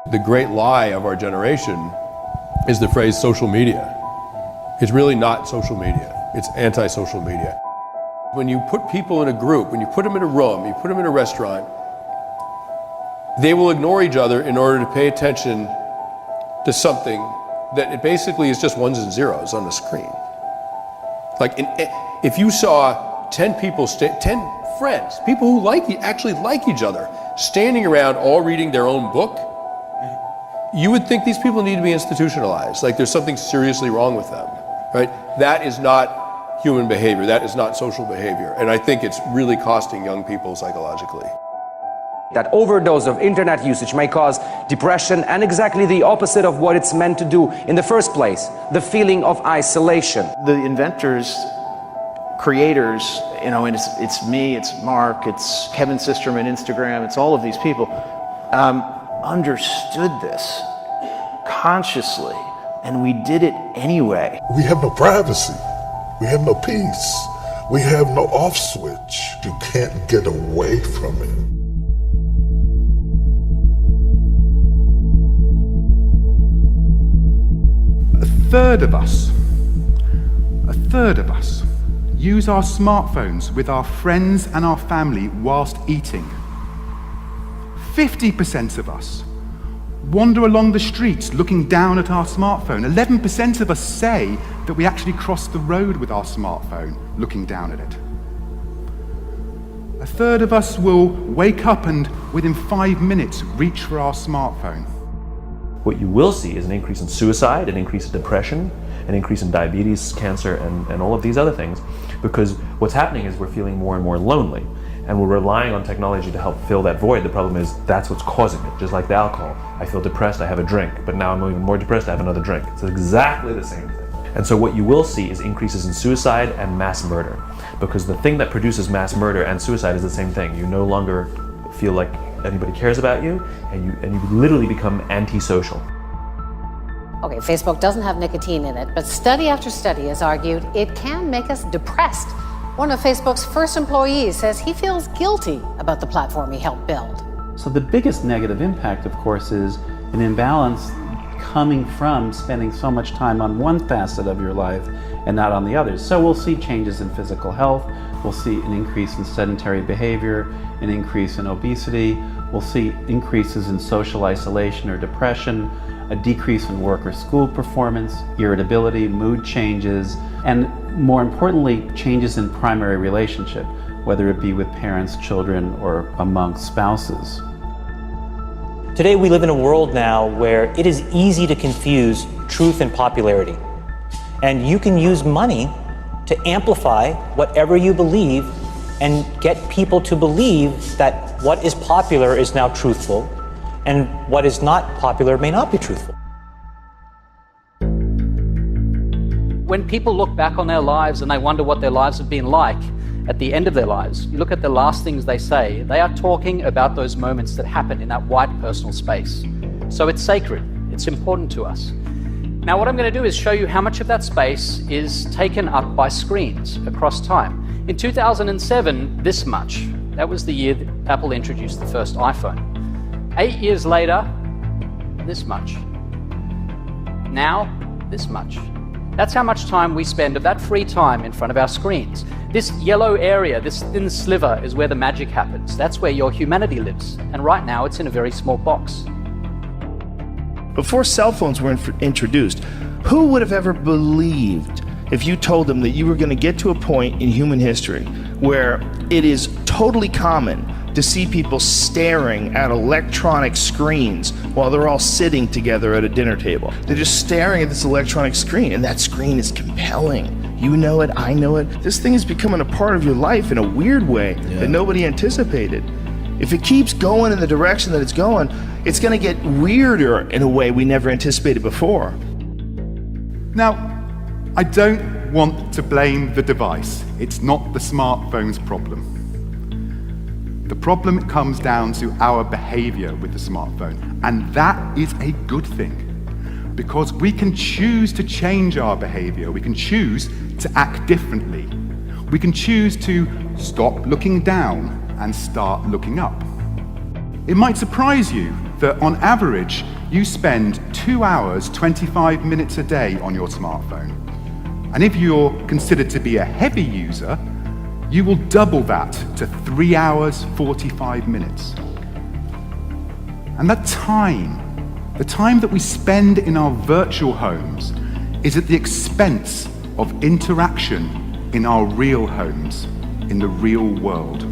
The great lie of our generation is the phrase social media. It's really not social media. It's anti-social media. When you put people in a group, when you put them in a room, you put them in a restaurant, they will ignore each other in order to pay attention to something that it basically is just ones and zeros on the screen. Like if you saw 10 people, 10 friends, people who actually like each other, standing around all reading their own book, you would think these people need to be institutionalized, like there's something seriously wrong with them, right? That is not human behavior, that is not social behavior, and I think it's really costing young people psychologically. That overdose of internet usage may cause depression and exactly the opposite of what it's meant to do in the first place, the feeling of isolation. The inventors, creators, and it's me, it's Mark, it's Kevin Systerman, Instagram, it's all of these people, understood this consciously, and we did it anyway. We have no privacy. We have no peace. We have no off switch. You can't get away from it. A third of us use our smartphones with our friends and our family whilst eating. 50% of us wander along the streets looking down at our smartphone. 11% of us say that we actually cross the road with our smartphone looking down at it. A third of us will wake up and within 5 minutes reach for our smartphone. What you will see is an increase in suicide, an increase in depression, an increase in diabetes, cancer, and all of these other things, because what's happening is we're feeling more and more lonely, and we're relying on technology to help fill that void. The problem is that's what's causing it, just like the alcohol. I feel depressed, I have a drink, but now I'm even more depressed, I have another drink. It's exactly the same thing. And so what you will see is increases in suicide and mass murder, because the thing that produces mass murder and suicide is the same thing. You no longer feel like anybody cares about you, and you literally become antisocial. Okay, Facebook doesn't have nicotine in it, but study after study has argued it can make us depressed. One of Facebook's first employees says he feels guilty about the platform he helped build. So the biggest negative impact, of course, is an imbalance coming from spending so much time on one facet of your life and not on the others. So we'll see changes in physical health, we'll see an increase in sedentary behavior, an increase in obesity, we'll see increases in social isolation or depression, a decrease in work or school performance, irritability, mood changes, and more importantly, changes in primary relationship, whether it be with parents, children, or among spouses. Today we live in a world now where it is easy to confuse truth and popularity. And you can use money to amplify whatever you believe and get people to believe that what is popular is now truthful and what is not popular may not be truthful. When people look back on their lives and they wonder what their lives have been like at the end of their lives, you look at the last things they say, they are talking about those moments that happened in that white personal space. So it's sacred, it's important to us. Now what I'm going to do is show you how much of that space is taken up by screens across time. In 2007, this much. That was the year that Apple introduced the first iPhone. 8 years later, this much. Now, this much. That's how much time we spend of that free time in front of our screens. This yellow area, this thin sliver, is where the magic happens. That's where your humanity lives. And right now, it's in a very small box. Before cell phones were introduced, who would have ever believed if you told them that you were going to get to a point in human history where it is totally common to see people staring at electronic screens while they're all sitting together at a dinner table. They're just staring at this electronic screen, and that screen is compelling. You know it, I know it. This thing is becoming a part of your life in a weird way that nobody anticipated. If it keeps going in the direction that it's going to get weirder in a way we never anticipated before. Now, I don't want to blame the device. It's not the smartphone's problem. The problem comes down to our behavior with the smartphone, and that is a good thing, because we can choose to change our behavior. We can choose to act differently. We can choose to stop looking down and start looking up. It might surprise you that on average, you spend 2 hours, 25 minutes a day on your smartphone. And if you're considered to be a heavy user, you will double that to 3 hours, 45 minutes. And the time that we spend in our virtual homes is at the expense of interaction in our real homes, in the real world.